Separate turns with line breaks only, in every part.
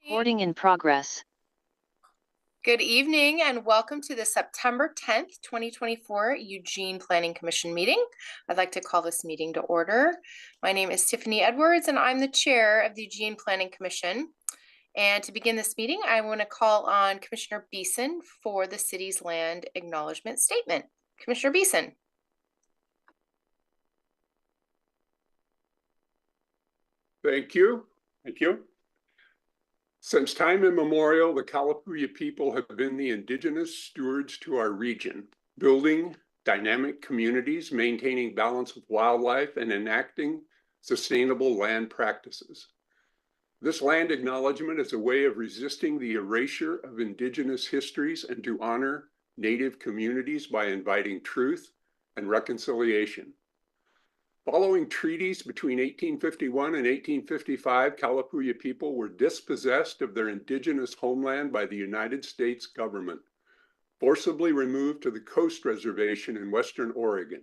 Recording in progress.
Good evening and welcome to the September 10th, 2024 Eugene Planning Commission meeting. I'd like to call this meeting to order. My name is Tiffany Edwards and I'm the chair of the Eugene Planning Commission. And to begin this meeting, I want to call on Commissioner Beeson for the city's land acknowledgement statement. Commissioner Beeson.
Thank you. Since time immemorial, the Kalapuya people have been the indigenous stewards to our region, building dynamic communities, maintaining balance with wildlife, and enacting sustainable land practices. This land acknowledgement is a way of resisting the erasure of indigenous histories and to honor Native communities by inviting truth and reconciliation. Following treaties between 1851 and 1855, Kalapuya people were dispossessed of their indigenous homeland by the United States government, forcibly removed to the Coast Reservation in Western Oregon.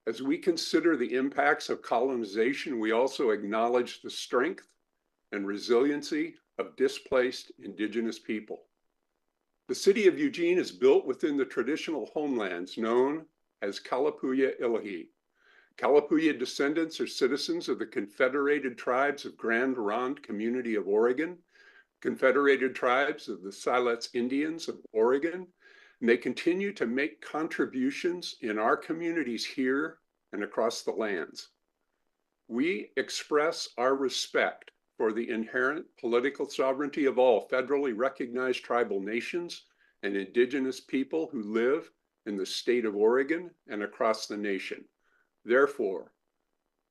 As we consider the impacts of colonization, we also acknowledge the strength and resiliency of displaced indigenous people. The city of Eugene is built within the traditional homelands known as Kalapuya Ilahi. Kalapuya descendants are citizens of the Confederated Tribes of Grand Ronde Community of Oregon, Confederated Tribes of the Siletz Indians of Oregon, and they continue to make contributions in our communities here and across the lands. We express our respect for the inherent political sovereignty of all federally recognized tribal nations and indigenous people who live in the state of Oregon and across the nation. Therefore,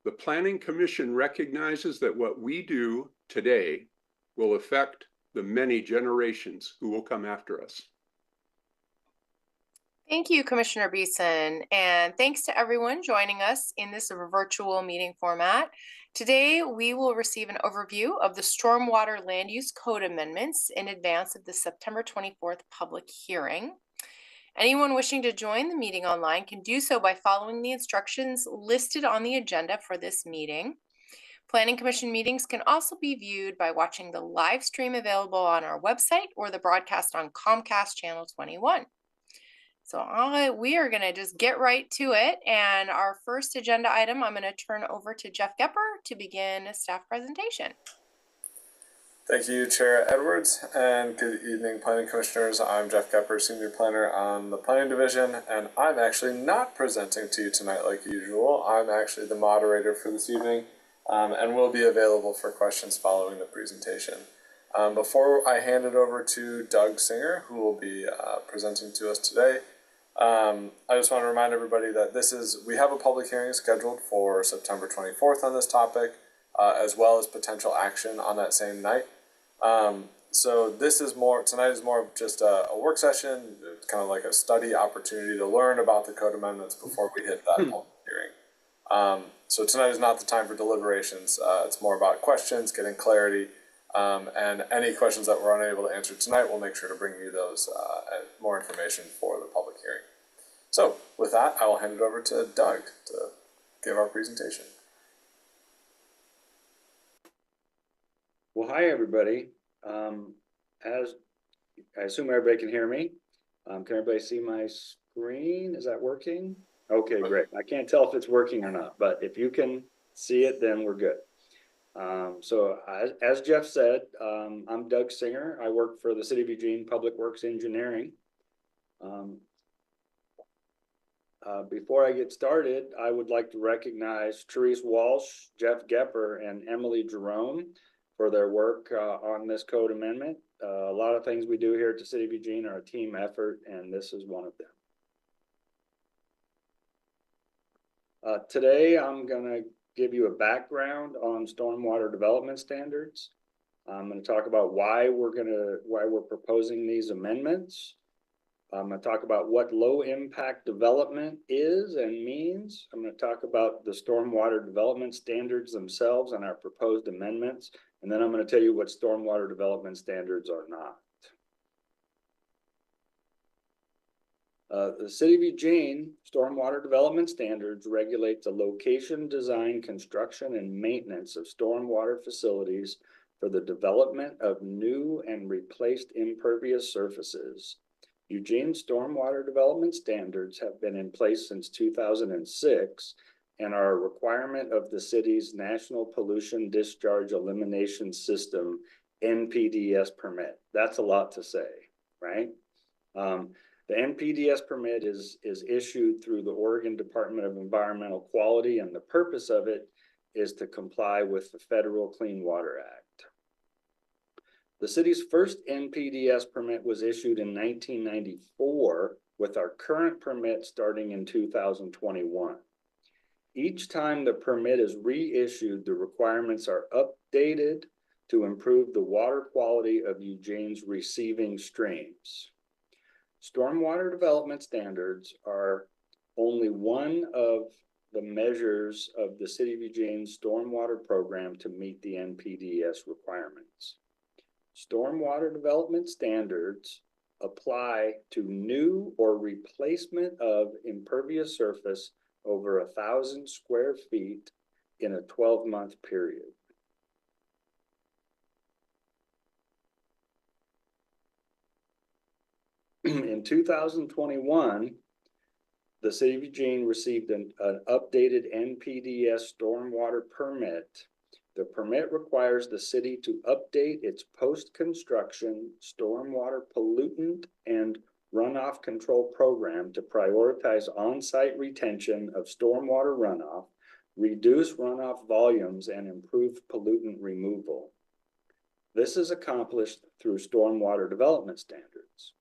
the Planning Commission recognizes that what we do today will affect the many generations who will come after us.
Thank you, Commissioner Beeson, and thanks to everyone joining us in this virtual meeting format. Today, we will receive an overview of the Stormwater Land Use Code amendments in advance of the September 24th public hearing. Anyone wishing to join the meeting online can do so by following the instructions listed on the agenda for this meeting. Planning Commission meetings can also be viewed by watching the live stream available on our website or the broadcast on Comcast Channel 21. So we are going to just get right to it. And our first agenda item, I'm going to turn over to Jeff Gepper to begin a staff presentation.
Thank you, Chair Edwards, and good evening, Planning Commissioners. I'm Jeff Gepper, Senior Planner on the Planning Division, and I'm actually not presenting to you tonight like usual. I'm actually the moderator for this evening, and will be available for questions following the presentation. Before I hand it over to Doug Singer, who will be presenting to us today, I just want to remind everybody that we have a public hearing scheduled for September 24th on this topic, as well as potential action on that same night. So tonight is more of just a work session. It's kind of like a study opportunity to learn about the code amendments before we hit that public hearing. So tonight is not the time for deliberations. It's more about questions, getting clarity, and any questions that we're unable to answer tonight, we'll make sure to bring you those more information for the public hearing. So with that, I will hand it over to Doug to give our presentation.
Well, hi, everybody. As I assume everybody can hear me. Can everybody see my screen? Is that working? Okay, great. I can't tell if it's working or not, but if you can see it, then we're good. So as Jeff said, I'm Doug Singer. I work for the City of Eugene Public Works Engineering. Before I get started, I would like to recognize Therese Walsh, Jeff Gepper, and Emily Jerome for their work on this code amendment. A lot of things we do here at the City of Eugene are a team effort, and this is one of them. Today, I'm going to give you a background on stormwater development standards. I'm going to talk about why we're proposing these amendments. I'm going to talk about what low impact development is and means. I'm going to talk about the stormwater development standards themselves and our proposed amendments. And then I'm going to tell you what stormwater development standards are not. The City of Eugene stormwater development standards regulate the location, design, construction, and maintenance of stormwater facilities for the development of new and replaced impervious surfaces. Eugene stormwater development standards have been in place since 2006 and are a requirement of the city's National Pollution Discharge Elimination System NPDES permit. That's a lot to say, right? The NPDES permit is issued through the Oregon Department of Environmental Quality, and the purpose of it is to comply with the Federal Clean Water Act. The city's first NPDES permit was issued in 1994, with our current permit starting in 2021. Each time the permit is reissued, the requirements are updated to improve the water quality of Eugene's receiving streams. Stormwater development standards are only one of the measures of the City of Eugene's stormwater program to meet the NPDES requirements. Stormwater development standards apply to new or replacement of impervious surface over 1,000 square feet in a 12-month period. In 2021, the City of Eugene received an updated NPDES stormwater permit. The permit requires the city to update its post-construction stormwater pollutant and runoff control program to prioritize on-site retention of stormwater runoff, reduce runoff volumes, and improve pollutant removal. This is accomplished through stormwater development standards.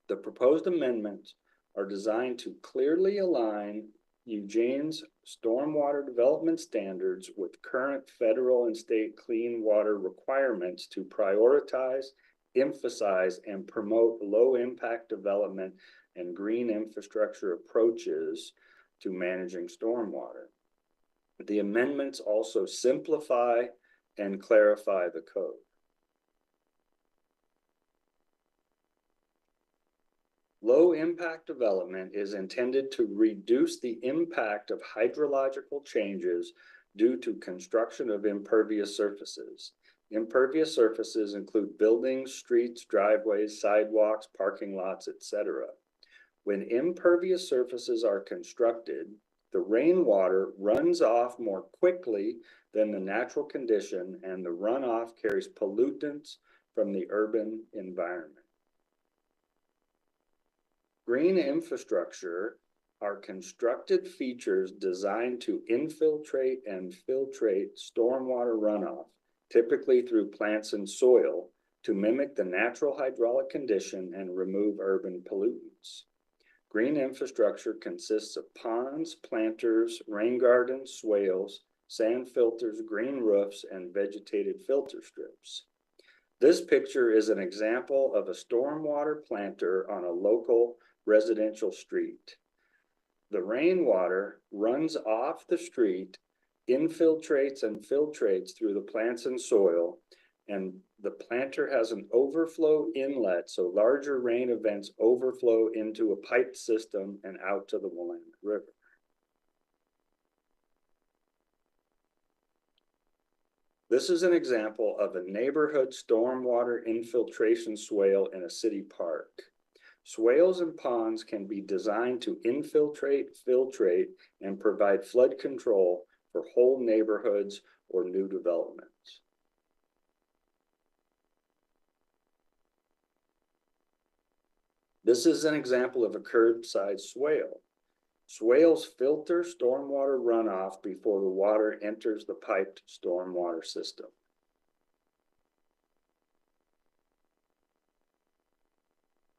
The proposed amendments are designed to clearly align Eugene's stormwater development standards with current federal and state clean water requirements to prioritize, emphasize, and promote low-impact development and green infrastructure approaches to managing stormwater. The amendments also simplify and clarify the code. Low impact development is intended to reduce the impact of hydrological changes due to construction of impervious surfaces. Impervious surfaces include buildings, streets, driveways, sidewalks, parking lots, etc. When impervious surfaces are constructed, the rainwater runs off more quickly than the natural condition, and the runoff carries pollutants from the urban environment. Green infrastructure are constructed features designed to infiltrate and filtrate stormwater runoff, typically through plants and soil, to mimic the natural hydraulic condition and remove urban pollutants. Green infrastructure consists of ponds, planters, rain gardens, swales, sand filters, green roofs, and vegetated filter strips. This picture is an example of a stormwater planter on a local residential street. The rainwater runs off the street, infiltrates and filtrates through the plants and soil, and the planter has an overflow inlet, so larger rain events overflow into a piped system and out to the Willamette River. This is an example of a neighborhood stormwater infiltration swale in a city park. Swales and ponds can be designed to infiltrate, filtrate, and provide flood control for whole neighborhoods or new developments. This is an example of a curbside swale. Swales filter stormwater runoff before the water enters the piped stormwater system.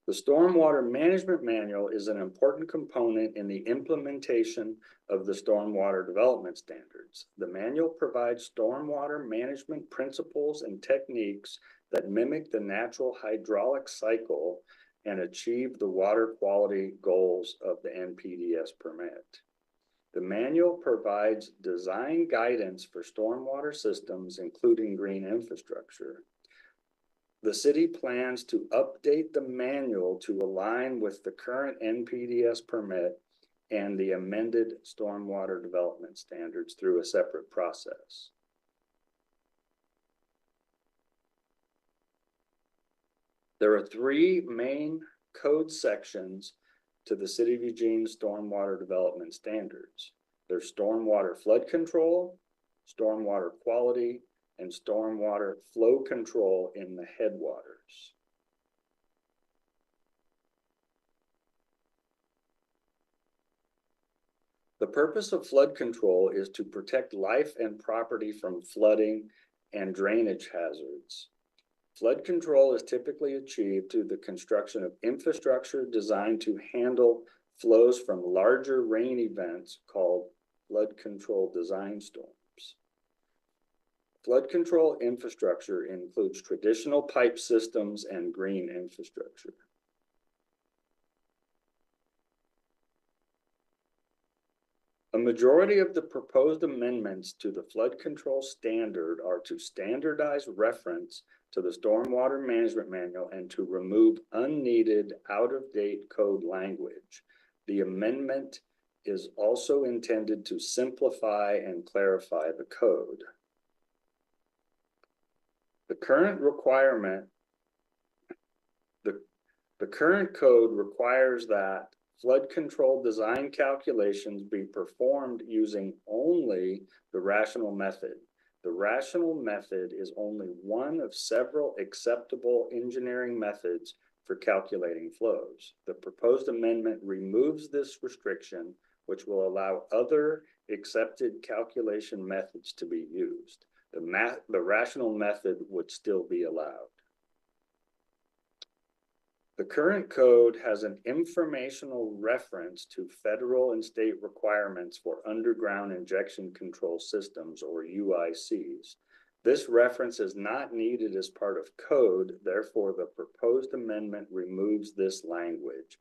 The Stormwater Management Manual is an important component in the implementation of the Stormwater Development Standards. The manual provides stormwater management principles and techniques that mimic the natural hydraulic cycle and achieve the water quality goals of the NPDES permit. The manual provides design guidance for stormwater systems, including green infrastructure. The city plans to update the manual to align with the current NPDES permit and the amended stormwater development standards through a separate process. There are three main code sections to the City of Eugene stormwater development standards. There's stormwater flood control, stormwater quality, and stormwater flow control in the headwaters. The purpose of flood control is to protect life and property from flooding and drainage hazards. Flood control is typically achieved through the construction of infrastructure designed to handle flows from larger rain events called flood control design storms. Flood control infrastructure includes traditional pipe systems and green infrastructure. A majority of the proposed amendments to the flood control standard are to standardize reference to the Stormwater Management Manual and to remove unneeded, out-of-date code language. The amendment is also intended to simplify and clarify the code. The current code requires that flood control design calculations be performed using only the rational method. The rational method is only one of several acceptable engineering methods for calculating flows. The proposed amendment removes this restriction, which will allow other accepted calculation methods to be used. The rational method would still be allowed. The current code has an informational reference to federal and state requirements for underground injection control systems, or UICs. This reference is not needed as part of code, therefore the proposed amendment removes this language.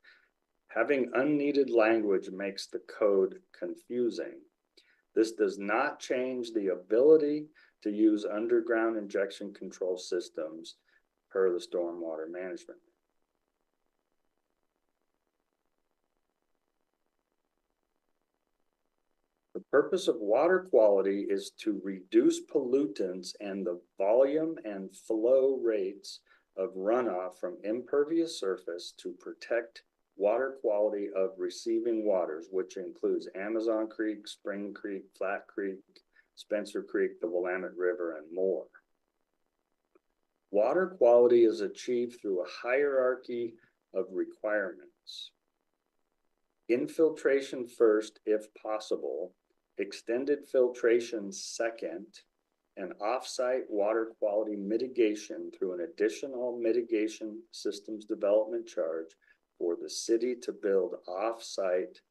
Having unneeded language makes the code confusing. This does not change the ability to use underground injection control systems per the Stormwater Management. The purpose of water quality is to reduce pollutants and the volume and flow rates of runoff from impervious surface to protect water quality of receiving waters, which includes Amazon Creek, Spring Creek, Flat Creek, Spencer Creek, the Willamette River, and more. Water quality is achieved through a hierarchy of requirements. Infiltration first, if possible, extended filtration second, and off-site water quality mitigation through an additional mitigation systems development charge for the city to build off-site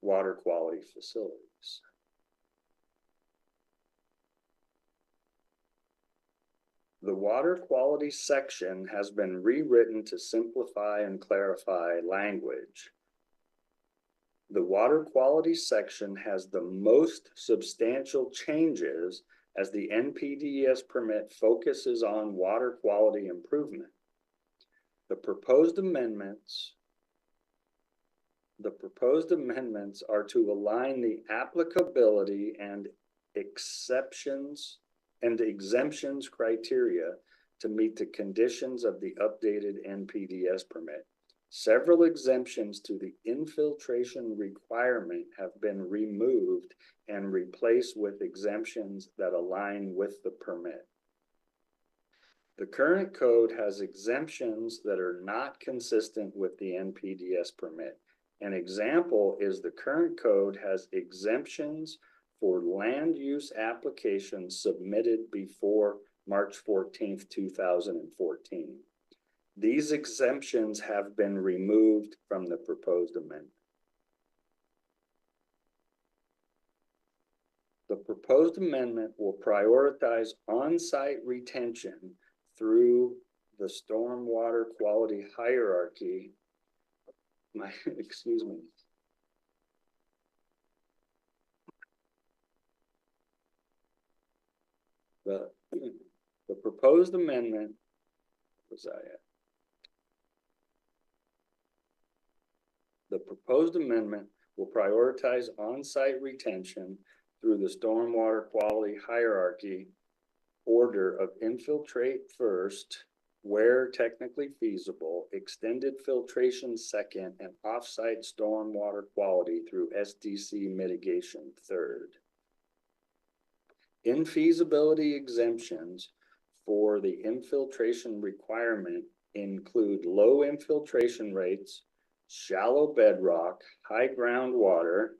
water quality facilities. The water quality section has been rewritten to simplify and clarify language. The water quality section has the most substantial changes as the NPDES permit focuses on water quality improvement. The proposed amendments are to align the applicability and exemptions criteria to meet the conditions of the updated NPDES permit. Several exemptions to the infiltration requirement have been removed and replaced with exemptions that align with the permit. The current code has exemptions that are not consistent with the NPDES permit. An example is the current code has exemptions for land use applications submitted before March 14th, 2014. These exemptions have been removed from the proposed amendment. The proposed amendment will prioritize on-site retention through the stormwater quality hierarchy. Excuse me. The proposed amendment, what was I at? The proposed amendment will prioritize on-site retention through the stormwater quality hierarchy order of infiltrate first, where technically feasible, extended filtration second, and offsite stormwater quality through SDC mitigation third. Infeasibility exemptions for the infiltration requirement include low infiltration rates, shallow bedrock, high groundwater,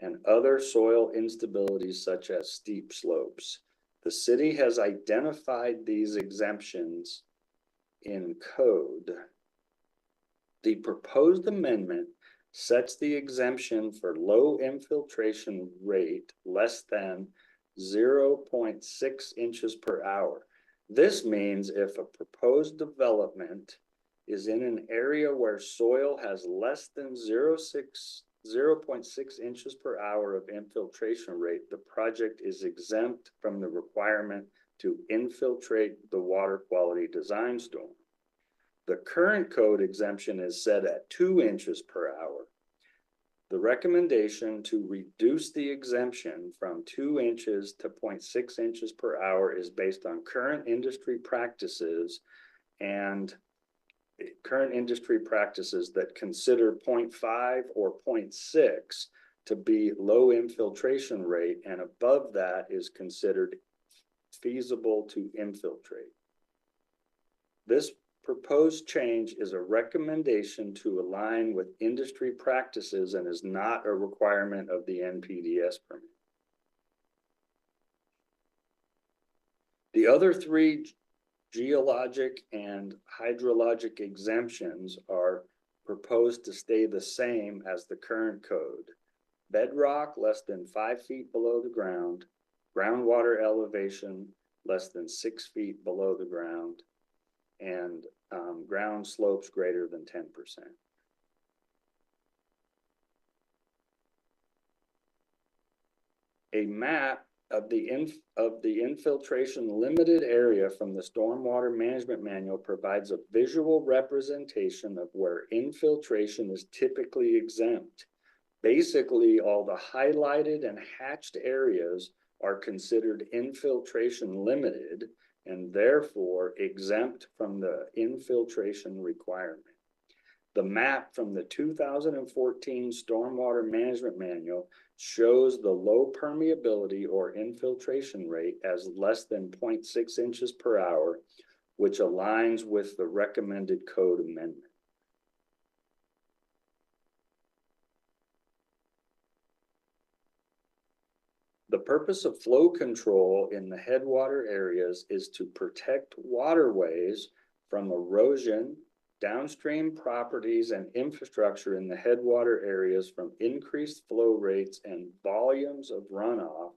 and other soil instabilities such as steep slopes. The city has identified these exemptions in code. The proposed amendment sets the exemption for low infiltration rate less than 0.6 inches per hour. This means if a proposed development is in an area where soil has less than 0.6 inches per hour of infiltration rate, the project is exempt from the requirement to infiltrate the water quality design storm. The current code exemption is set at 2 inches per hour. The recommendation to reduce the exemption from 2 inches to 0.6 inches per hour is based on current industry practices that consider 0.5 or 0.6 to be low infiltration rate, and above that is considered feasible to infiltrate. This proposed change is a recommendation to align with industry practices and is not a requirement of the NPDES permit. The other 3 geologic and hydrologic exemptions are proposed to stay the same as the current code. Bedrock less than 5 feet below the ground, groundwater elevation less than 6 feet below the ground, and ground slopes greater than 10%. A map of the infiltration limited area from the Stormwater Management Manual provides a visual representation of where infiltration is typically exempt. Basically, all the highlighted and hatched areas are considered infiltration limited and therefore exempt from the infiltration requirement. The map from the 2014 Stormwater Management Manual shows the low permeability or infiltration rate as less than 0.6 inches per hour, which aligns with the recommended code amendment. The purpose of flow control in the headwater areas is to protect waterways from erosion, downstream properties and infrastructure in the headwater areas from increased flow rates and volumes of runoff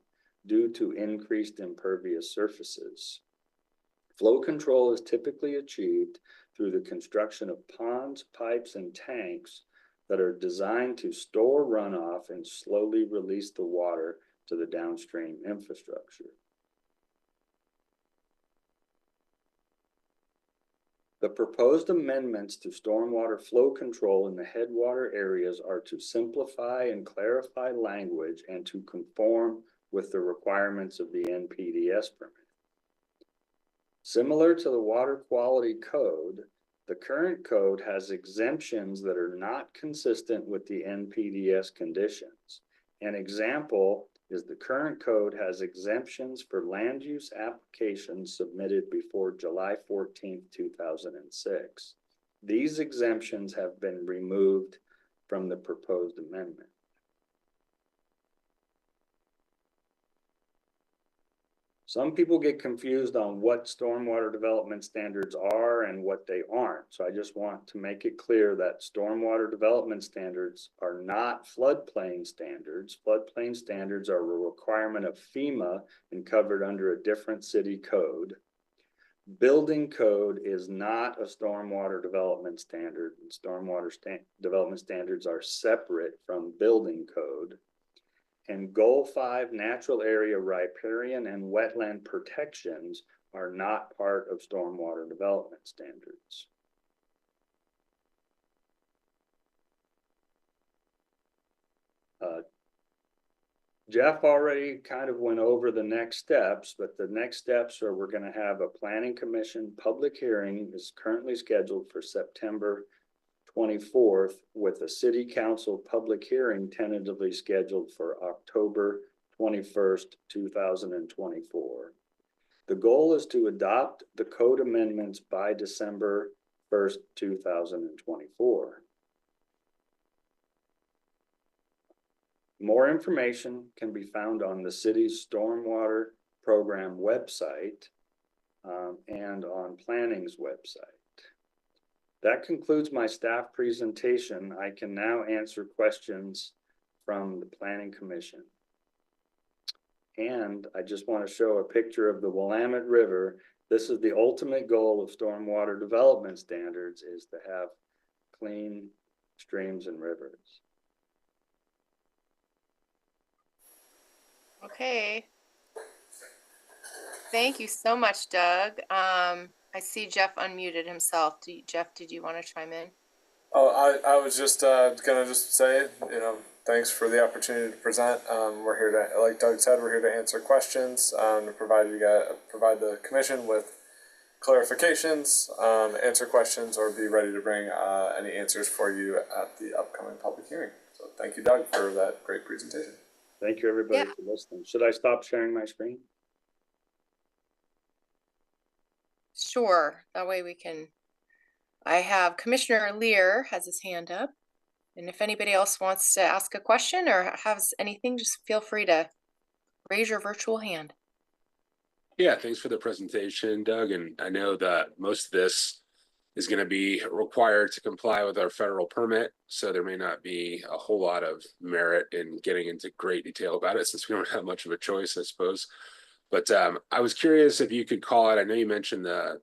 due to increased impervious surfaces. Flow control is typically achieved through the construction of ponds, pipes, and tanks that are designed to store runoff and slowly release the water to the downstream infrastructure. The proposed amendments to stormwater flow control in the headwater areas are to simplify and clarify language and to conform with the requirements of the NPDES permit. Similar to the Water Quality Code, the current code has exemptions that are not consistent with the NPDES conditions. An example is the current code has exemptions for land use applications submitted before July 14, 2006. These exemptions have been removed from the proposed amendment. Some people get confused on what stormwater development standards are and what they aren't. So I just want to make it clear that stormwater development standards are not floodplain standards. Floodplain standards are a requirement of FEMA and covered under a different city code. Building code is not a stormwater development standard. Stormwater development standards are separate from building code. And Goal 5 natural area riparian and wetland protections are not part of stormwater development standards. Jeff already kind of went over the next steps, but the next steps are we're going to have a planning commission public hearing is currently scheduled for September 24th with a city council public hearing tentatively scheduled for October 21st, 2024. The goal is to adopt the code amendments by December 1st, 2024. More information can be found on the city's stormwater program website and on planning's website. That concludes my staff presentation. I can now answer questions from the Planning Commission. And I just want to show a picture of the Willamette River. This is the ultimate goal of stormwater development standards, is to have clean streams and rivers.
Okay. Thank you so much, Doug. I see Jeff unmuted himself. Jeff, did you want to chime in?
Oh, I was just gonna just say, thanks for the opportunity to present. We're here to, like Doug said, we're here to answer questions, to provide the commission with clarifications, answer questions, or be ready to bring any answers for you at the upcoming public hearing. So thank you, Doug, for that great presentation.
Thank you, everybody,
Yeah.
for listening. Should I stop sharing my screen?
Sure. That way we can. I have Commissioner Lear has his hand up. And if anybody else wants to ask a question or has anything, just feel free to raise your virtual hand.
Yeah, thanks for the presentation, Doug. And I know that most of this is going to be required to comply with our federal permit. So there may not be a whole lot of merit in getting into great detail about it since we don't have much of a choice, I suppose. But I was curious if you could call it. I know you mentioned the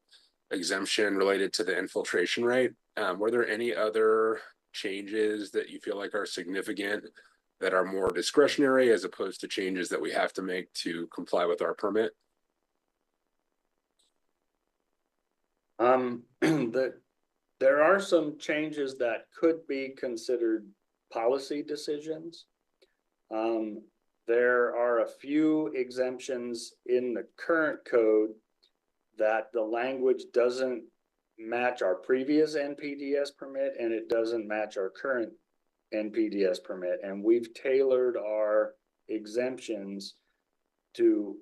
exemption related to the infiltration rate. Were there any other changes that you feel like are significant that are more discretionary as opposed to changes that we have to make to comply with our permit?
There are some changes that could be considered policy decisions. There are a few exemptions in the current code that the language doesn't match our previous NPDES permit and it doesn't match our current NPDES permit. And we've tailored our exemptions to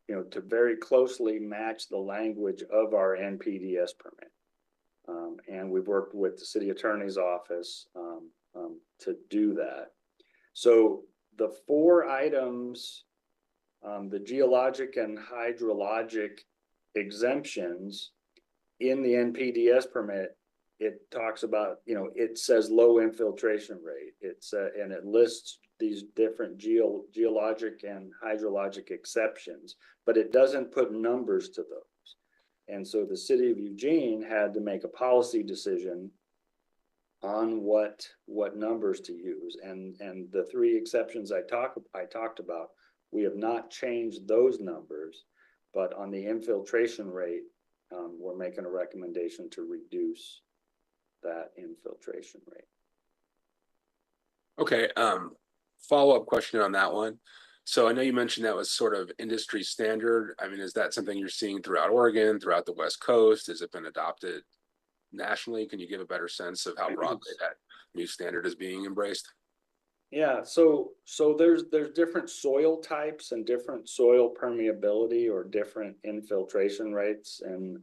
very closely match the language of our NPDES permit. And we've worked with the city attorney's office to do that. So the 4 items, the geologic and hydrologic exemptions in the NPDES permit, it talks about, it says low infiltration rate. And it lists these different geologic and hydrologic exceptions, but it doesn't put numbers to those. And so the city of Eugene had to make a policy decision on what numbers to use. And the 3 exceptions I talked about, we have not changed those numbers, but on the infiltration rate, we're making a recommendation to reduce that infiltration rate.
Okay, follow-up question on that one. So I know you mentioned that was sort of industry standard. I mean, is that something you're seeing throughout Oregon, throughout the West Coast? Has it been adopted nationally? Can you give a better sense of how broadly that new standard is being embraced?
Yeah, so there's different soil types and different soil permeability or different infiltration rates. And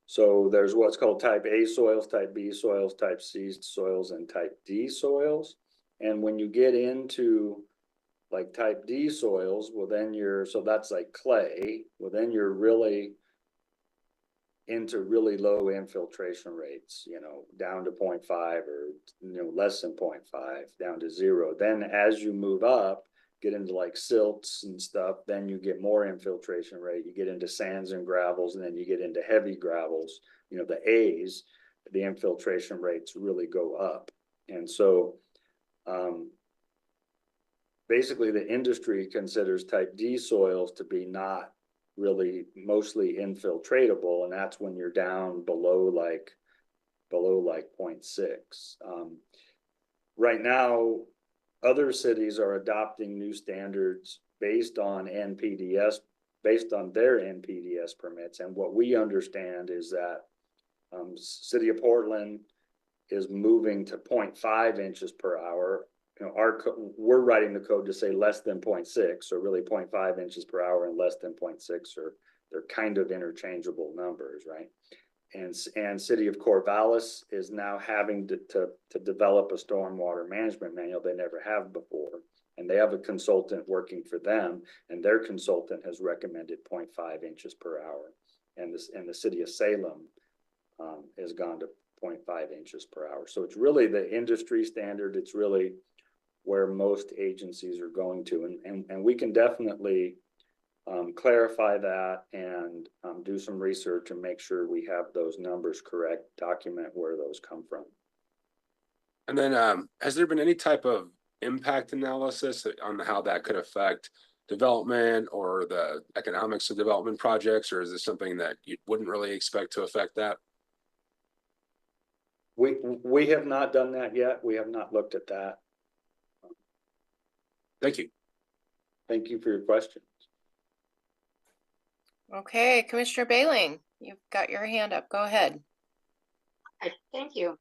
so there's what's called type A soils, type B soils, type C soils, and type D soils. And when you get into like type D soils, well then so that's like clay, well then you're really into really low infiltration rates, down to 0.5 or, less than 0.5, down to 0. Then as you move up, get into like silts and stuff, then you get more infiltration rate. You get into sands and gravels, and then you get into heavy gravels, the A's, the infiltration rates really go up. And so basically the industry considers type D soils to be not really mostly infiltratable, and that's when you're down below like 0.6. Right now, other cities are adopting new standards based on NPDS, based on their NPDS permits. And what we understand is that City of Portland is moving to 0.5 inches per hour. You know, we're writing the code to say less than 0.6, so really 0.5 inches per hour and less than 0.6 are, they're kind of interchangeable numbers, right? And City of Corvallis is now having to develop a stormwater management manual they never have before. And they have a consultant working for them, and their consultant has recommended 0.5 inches per hour. And the City of Salem has gone to 0.5 inches per hour. So it's really the industry standard. It's really where most agencies are going to. And we can definitely clarify that and do some research and make sure we have those numbers correct, document where those come from.
And then has there been any type of impact analysis on how that could affect development or the economics of development projects, or is this something that you wouldn't really expect to affect that?
We have not done that yet. We have not looked at that.
Thank you.
Thank you for your question.
Okay, Commissioner Bailing, you've got your hand up. Go ahead.
Hi, thank you.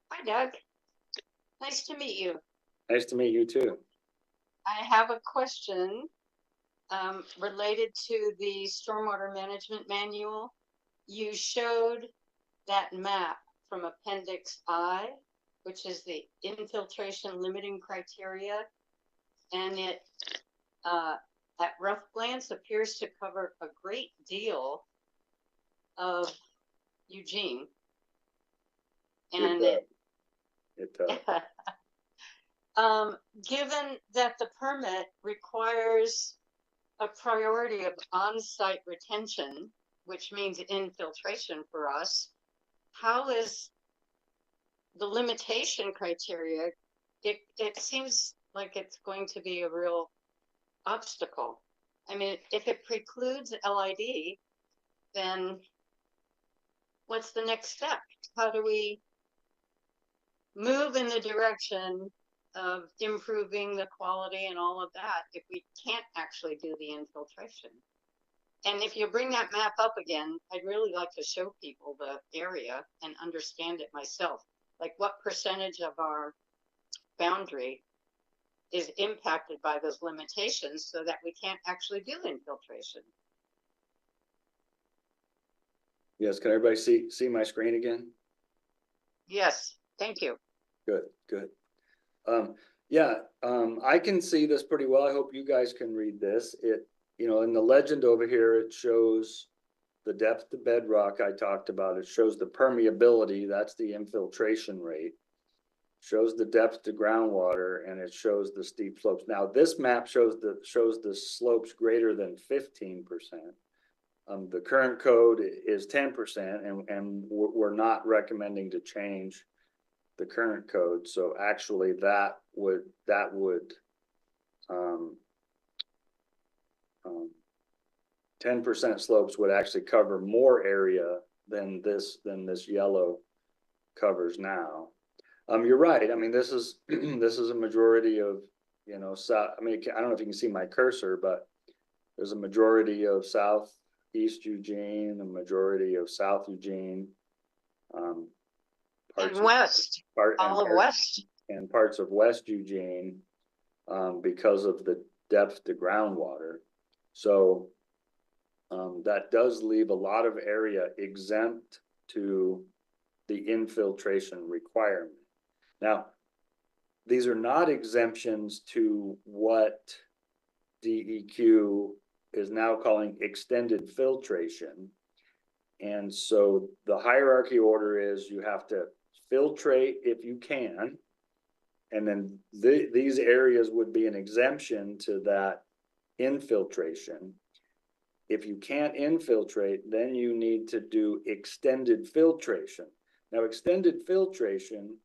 Hi, Doug. Nice to meet you.
Nice to meet you too.
I have a question related to the stormwater management manual. You showed that map from Appendix I, which is the infiltration limiting criteria, and it at rough glance appears to cover a great deal of Eugene. And given that the permit requires a priority of on-site retention, which means infiltration for us, how is the limitation criteria? It seems like it's going to be a real obstacle. I mean, if it precludes LID, then what's the next step? How do we move in the direction of improving the quality and all of that if we can't actually do the infiltration? And if you bring that map up again, I'd really like to show people the area and understand it myself. Like what percentage of our boundary is impacted by those limitations so that we can't actually do infiltration.
Yes, can everybody see my screen again?
Yes, thank you.
Good, good. I can see this pretty well. I hope you guys can read this. You know, in the legend over here, it shows the depth to bedrock I talked about. It shows the permeability, that's the infiltration rate. Shows the depth to groundwater, and it shows the steep slopes. Now this map shows the slopes greater than 15%. The current code is 10%, and we're not recommending to change the current code. So actually that would 10% slopes would actually cover more area than this yellow covers now. You're right. I mean, this is a majority of, you know, I mean, I don't know if you can see my cursor, but there's a majority of southeast Eugene, a majority of South Eugene,
And west, all of west.
And parts of West Eugene, because of the depth to groundwater. So that does leave a lot of area exempt to the infiltration requirement. Now, these are not exemptions to what DEQ is now calling extended filtration. And so the hierarchy order is you have to filtrate if you can. And then these areas would be an exemption to that infiltration. If you can't infiltrate, then you need to do extended filtration. Now, extended filtration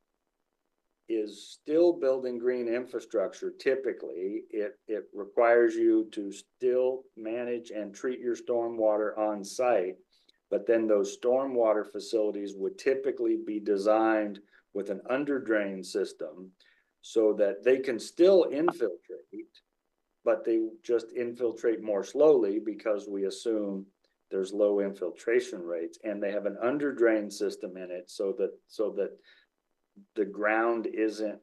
is still building green infrastructure. Typically, it requires you to still manage and treat your stormwater on site, but then those stormwater facilities would typically be designed with an under drain system so that they can still infiltrate, but they just infiltrate more slowly because we assume there's low infiltration rates, and they have an under drain system in it so that the ground isn't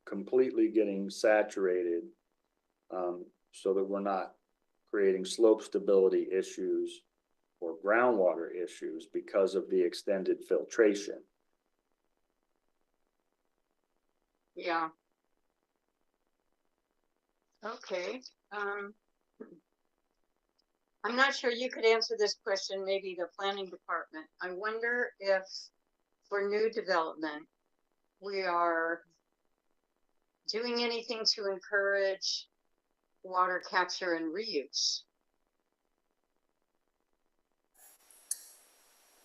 completely getting saturated, so that we're not creating slope stability issues or groundwater issues because of the extended filtration.
Yeah. Okay. I'm not sure you could answer this question, maybe the planning department. I wonder if for new development, we are doing anything to encourage water capture and reuse.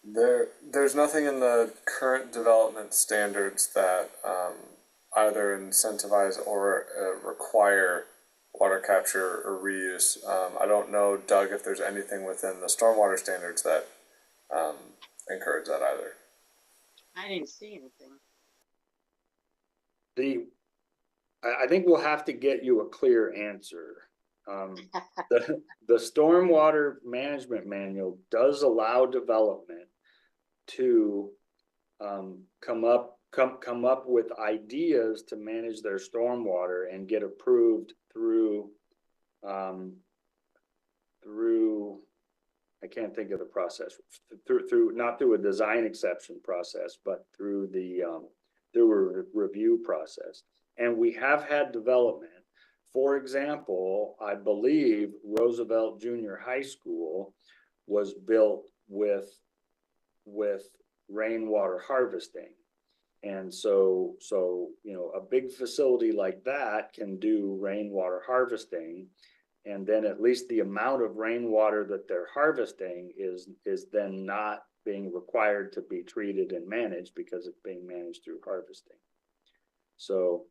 There's nothing in the current development standards that either incentivize or require water capture or reuse. I don't know, Doug, if there's anything within the stormwater standards that encourage that either.
I didn't see anything.
I think we'll have to get you a clear answer. The stormwater management manual does allow development to come up with ideas to manage their stormwater and get approved through I can't think of the process, through not through a design exception process, but through a review process. And we have had development. For example, I believe Roosevelt Junior High School was built with rainwater harvesting. And so, you know, a big facility like that can do rainwater harvesting. And then at least the amount of rainwater that they're harvesting is then not being required to be treated and managed because it's being managed through harvesting. So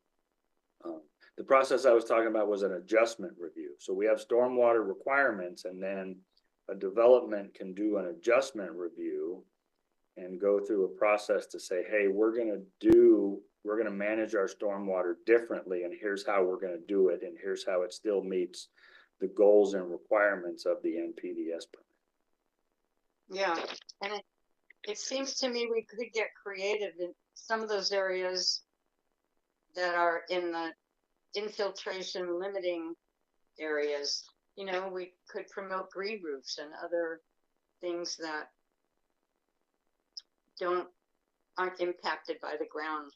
the process I was talking about was an adjustment review. So we have stormwater requirements, and then a development can do an adjustment review and go through a process to say, hey, we're going to manage our stormwater differently, and here's how we're going to do it, and here's how it still meets the goals and requirements of the NPDES permit.
Yeah, and it seems to me we could get creative in some of those areas that are in the infiltration limiting areas. You know, we could promote green roofs and other things that aren't impacted by the ground.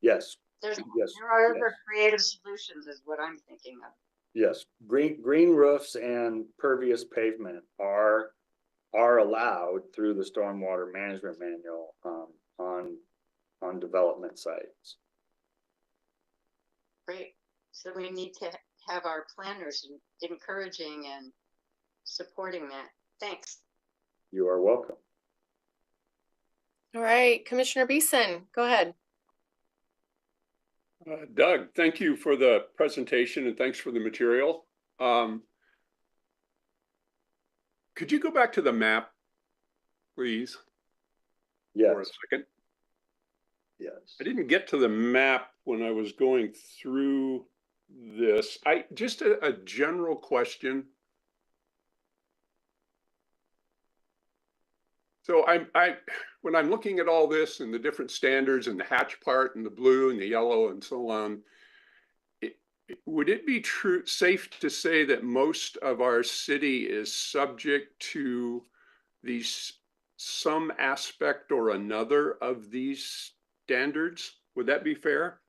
Yes.
There
yes.
are other creative solutions is what I'm thinking of.
Yes, green roofs and pervious pavement are allowed through the stormwater management manual on development sites.
Great. So we need to have our planners encouraging and supporting that. Thanks.
You are welcome.
All right, Commissioner Beeson, go ahead.
Doug, thank you for the presentation and thanks for the material. Could you go back to the map, please?
Yes.
For a second.
Yes.
I didn't get to the map when I was going through this. Just a general question. So when I'm looking at all this and the different standards and the hatch part and the blue and the yellow and so on, would it be safe to say that most of our city is subject to some aspect or another of these standards? Would that be fair?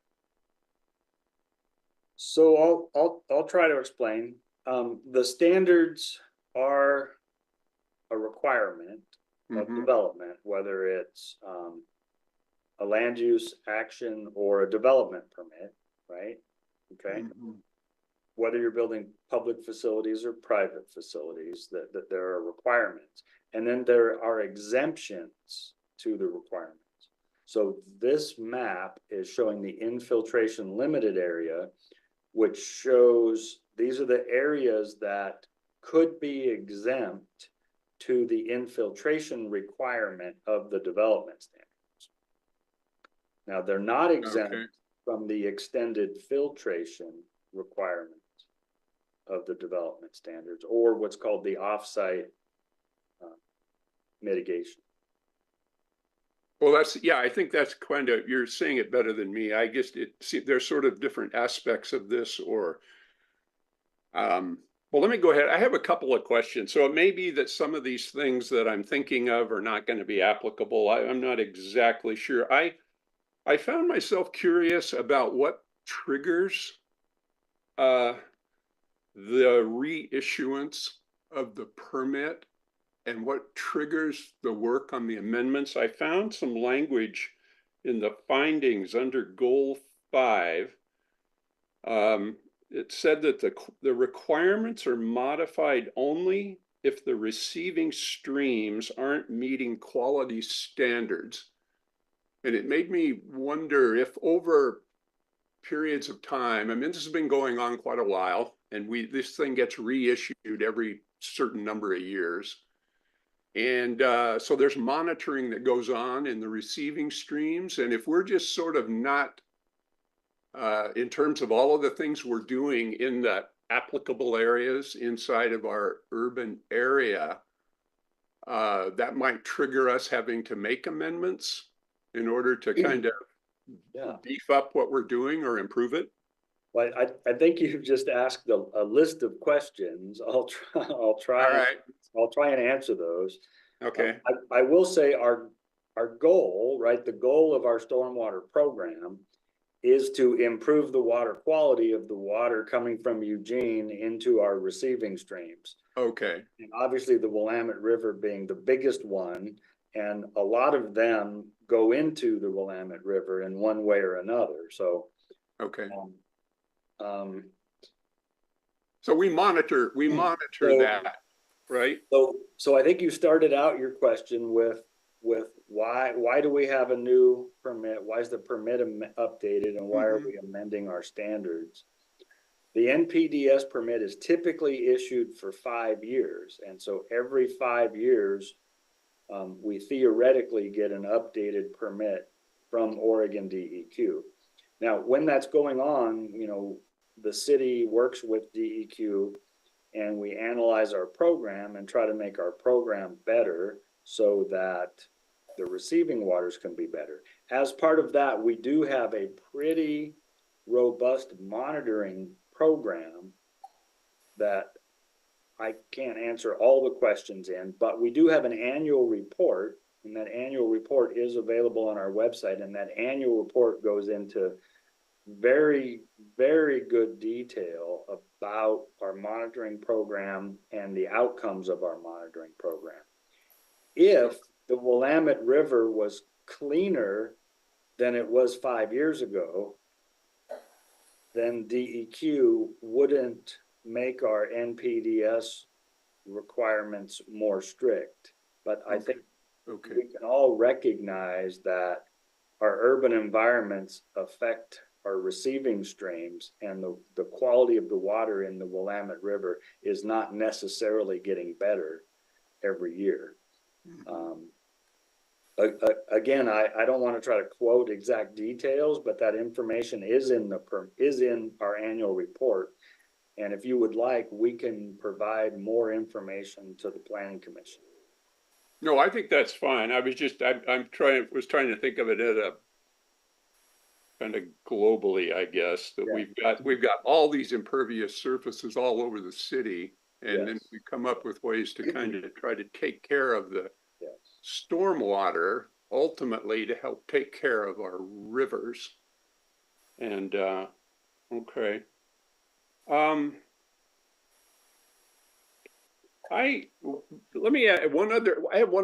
So I'll try to explain. The standards are a requirement of development, whether it's a land use action or a development permit, right? Okay. Whether you're building public facilities or private facilities, that there are requirements. And then there are exemptions to the requirements. So this map is showing the infiltration limited area, which shows these are the areas that could be exempt to the infiltration requirement of the development standards. Now they're not exempt from the extended filtration requirement of the development standards, or what's called the offsite mitigation.
Well, yeah, I think that's kind of, you're saying it better than me. I guess there's sort of different aspects of this, or, well, let me go ahead. I have a couple of questions. So it may be that some of these things that I'm thinking of are not going to be applicable. I'm not exactly sure. I found myself curious about what triggers the reissuance of the permit and what triggers the work on the amendments. I found some language in the findings under goal 5. It said that the requirements are modified only if the receiving streams aren't meeting quality standards. And it made me wonder if over periods of time, I mean, this has been going on quite a while, and this thing gets reissued every certain number of years. And so there's monitoring that goes on in the receiving streams. And if we're just sort of not, in terms of all of the things we're doing in the applicable areas inside of our urban area, that might trigger us having to make amendments in order to kind of beef up what we're doing or improve it.
Well, I think you've just asked a list of questions. I'll try and answer those.
Okay.
I will say our goal, right? The goal of our stormwater program is to improve the water quality of the water coming from Eugene into our receiving streams.
Okay.
And obviously the Willamette River being the biggest one, and a lot of them go into the Willamette River in one way or another. So,
okay. So we monitor that, right?
So I think you started out your question with why do we have a new permit? Why is the permit updated, and why are we amending our standards? The NPDES permit is typically issued for 5 years, and so every 5 years, we theoretically get an updated permit from Oregon DEQ. Now, when that's going on, you know, the city works with DEQ, and we analyze our program and try to make our program better so that the receiving waters can be better. As part of that, we do have a pretty robust monitoring program that I can't answer all the questions in, but we do have an annual report, and that annual report is available on our website, and that annual report goes into very, very good detail about our monitoring program and the outcomes of our monitoring program. If the Willamette River was cleaner than it was 5 years ago, then DEQ wouldn't make our NPDES requirements more strict. But I think we can all recognize that our urban environments affect our receiving streams, and the quality of the water in the Willamette River is not necessarily getting better every year. Again, I don't want to try to quote exact details, but that information is in our annual report. And if you would like, we can provide more information to the Planning Commission.
No, I think that's fine. I was just, was trying to think of it at a kind of globally, I guess, that we've got all these impervious surfaces all over the city, and then we come up with ways to kind of try to take care of the stormwater, ultimately to help take care of our rivers. And okay. I have one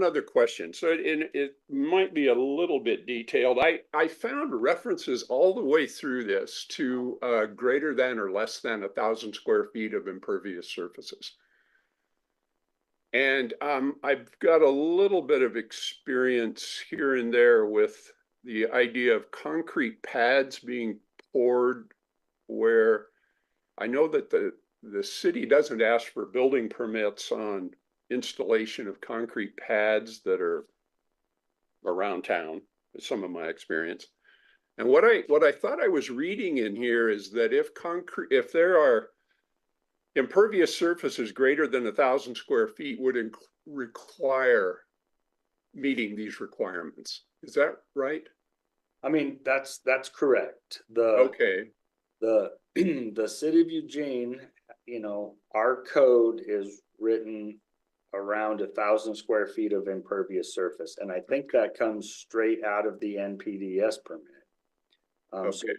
other question. So it might be a little bit detailed. I found references all the way through this to greater than or less than 1,000 square feet of impervious surfaces. And I've got a little bit of experience here and there with the idea of concrete pads being poured, where I know that the city doesn't ask for building permits on installation of concrete pads that are around town, some of my experience. And what I thought I was reading in here is that if there are impervious surfaces greater than 1,000 square feet would require meeting these requirements. Is that right?
I mean, that's correct.
Okay.
The city of Eugene, you know, our code is written around 1,000 square feet of impervious surface. And I think that comes straight out of the NPDES permit.
Okay.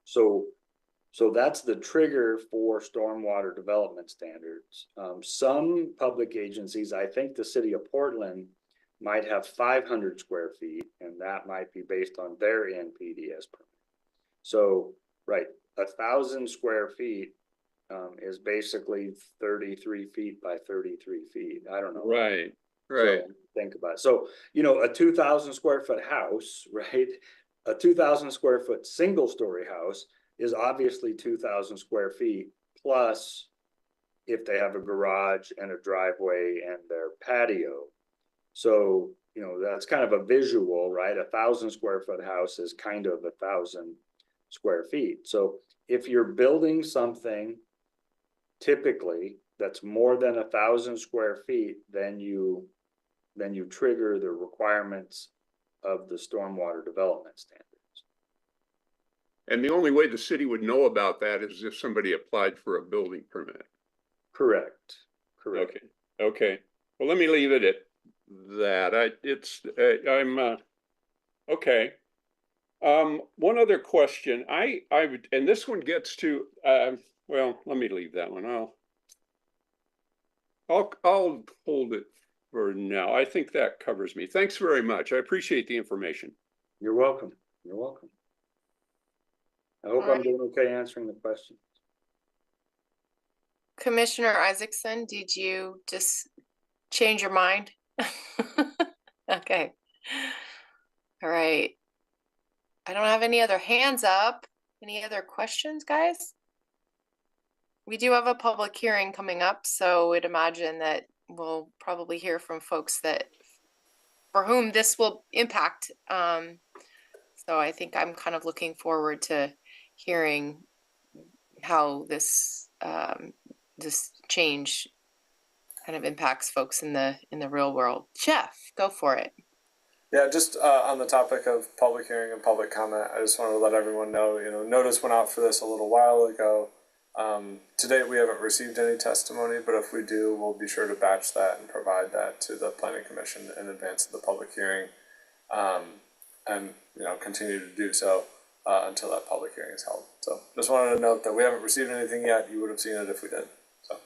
So that's the trigger for stormwater development standards. Some public agencies, I think the city of Portland might have 500 square feet, and that might be based on their NPDES permit. So, right, 1,000 square feet is basically 33 feet by 33 feet. I don't know.
Right.
So think about it. So, you know, a 2,000 square foot house, right? A 2,000 square foot single story house is obviously 2,000 square feet plus if they have a garage and a driveway and their patio. So, you know, that's kind of a visual, right? 1,000 square foot house is kind of 1,000 square feet. So if you're building something typically that's more than 1,000 square feet, then you trigger the requirements of the stormwater development standards.
And the only way the city would know about that is if somebody applied for a building permit.
Correct.
Okay. Well, let me leave it at that. Okay. One other question. And this one gets to, well, let me leave that one. I'll hold it for now. I think that covers me. Thanks very much. I appreciate the information.
You're welcome. You're welcome. I hope I'm doing okay answering the question.
Commissioner Isaacson, did you just change your mind? Okay. All right. I don't have any other hands up. Any other questions, guys? We do have a public hearing coming up, so we'd imagine that we'll probably hear from folks that for whom this will impact. So I think I'm kind of looking forward to hearing how this this change kind of impacts folks in the real world. Jeff, go for it.
Yeah, just on the topic of public hearing and public comment, I just wanted to let everyone know, notice went out for this a little while ago. To date, we haven't received any testimony, but if we do, we'll be sure to batch that and provide that to the Planning Commission in advance of the public hearing, and continue to do so until that public hearing is held. So just wanted to note that we haven't received anything yet. You would have seen it if we did. So.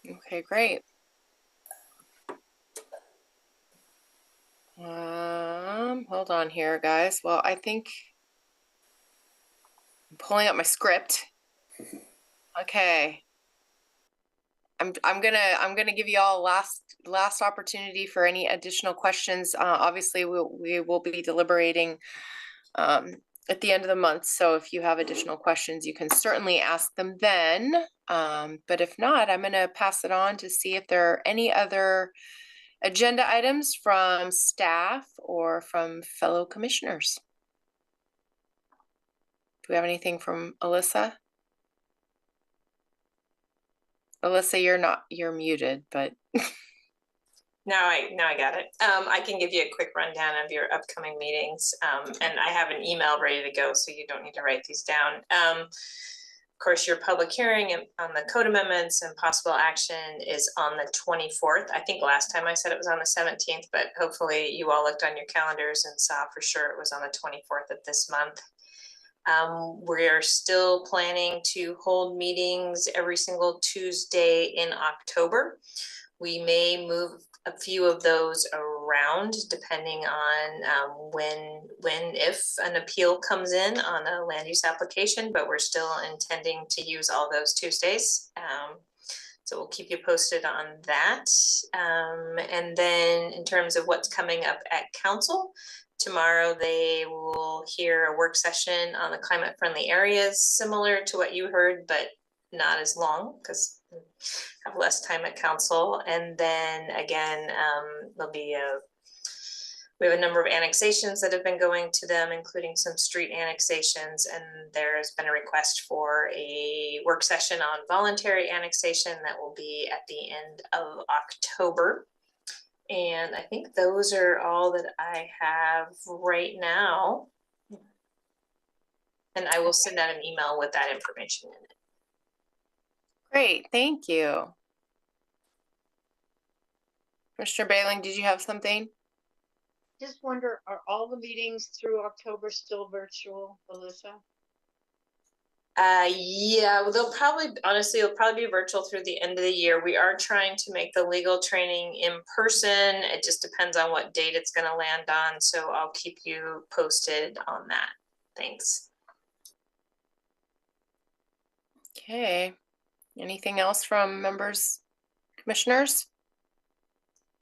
Okay, great. Hold on here, guys. Well, I think I'm pulling up my script. Okay. I'm gonna give you all last opportunity for any additional questions. Obviously, we will be deliberating at the end of the month. So if you have additional questions, you can certainly ask them then. But if not, I'm gonna pass it on to see if there are any other agenda items from staff or from fellow commissioners. Do we have anything from Alyssa? Alyssa, you're muted, but.
Now I got it. I can give you a quick rundown of your upcoming meetings. And I have an email ready to go, so you don't need to write these down. Of course, your public hearing on the code amendments and possible action is on the 24th. I think last time I said it was on the 17th, but hopefully you all looked on your calendars and saw for sure it was on the 24th of this month. We're still planning to hold meetings every single Tuesday in October. We may move a few of those around depending on if an appeal comes in on a land use application, but we're still intending to use all those Tuesdays. So we'll keep you posted on that. And then in terms of what's coming up at council, tomorrow they will hear a work session on the climate friendly areas, similar to what you heard, but not as long because have less time at council. And then again, there'll be a We have a number of annexations that have been going to them, including some street annexations, and there's been a request for a work session on voluntary annexation that will be at the end of October. And I think those are all that I have right now. And I will send out an email with that information in it.
Great, thank you. Commissioner Bailing, did you have something?
Just wonder, are all the meetings through October still virtual, Alyssa?
Yeah, well, honestly, it'll probably be virtual through the end of the year. We are trying to make the legal training in person. It just depends on what date it's going to land on. So I'll keep you posted on that. Thanks.
Okay, anything else from members, commissioners?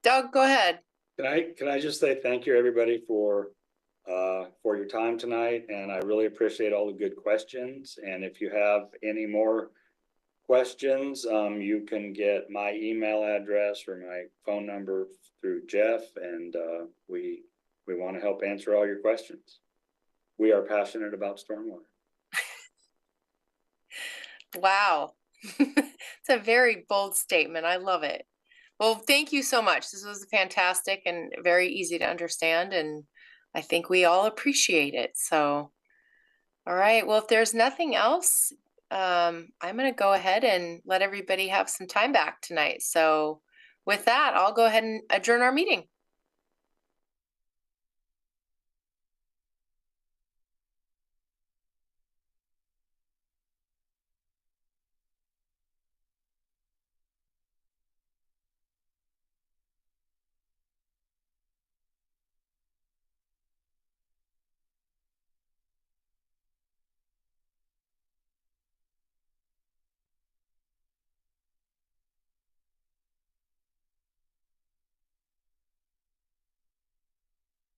Doug, go ahead.
Can I just say thank you, everybody, for your time tonight, and I really appreciate all the good questions. And if you have any more questions, you can get my email address or my phone number through Jeff, and we want to help answer all your questions. We are passionate about stormwater.
Wow, it's a very bold statement. I love it. Well, thank you so much. This was fantastic and very easy to understand, and I think we all appreciate it. So, all right. Well, if there's nothing else, I'm going to go ahead and let everybody have some time back tonight. So with that, I'll go ahead and adjourn our meeting.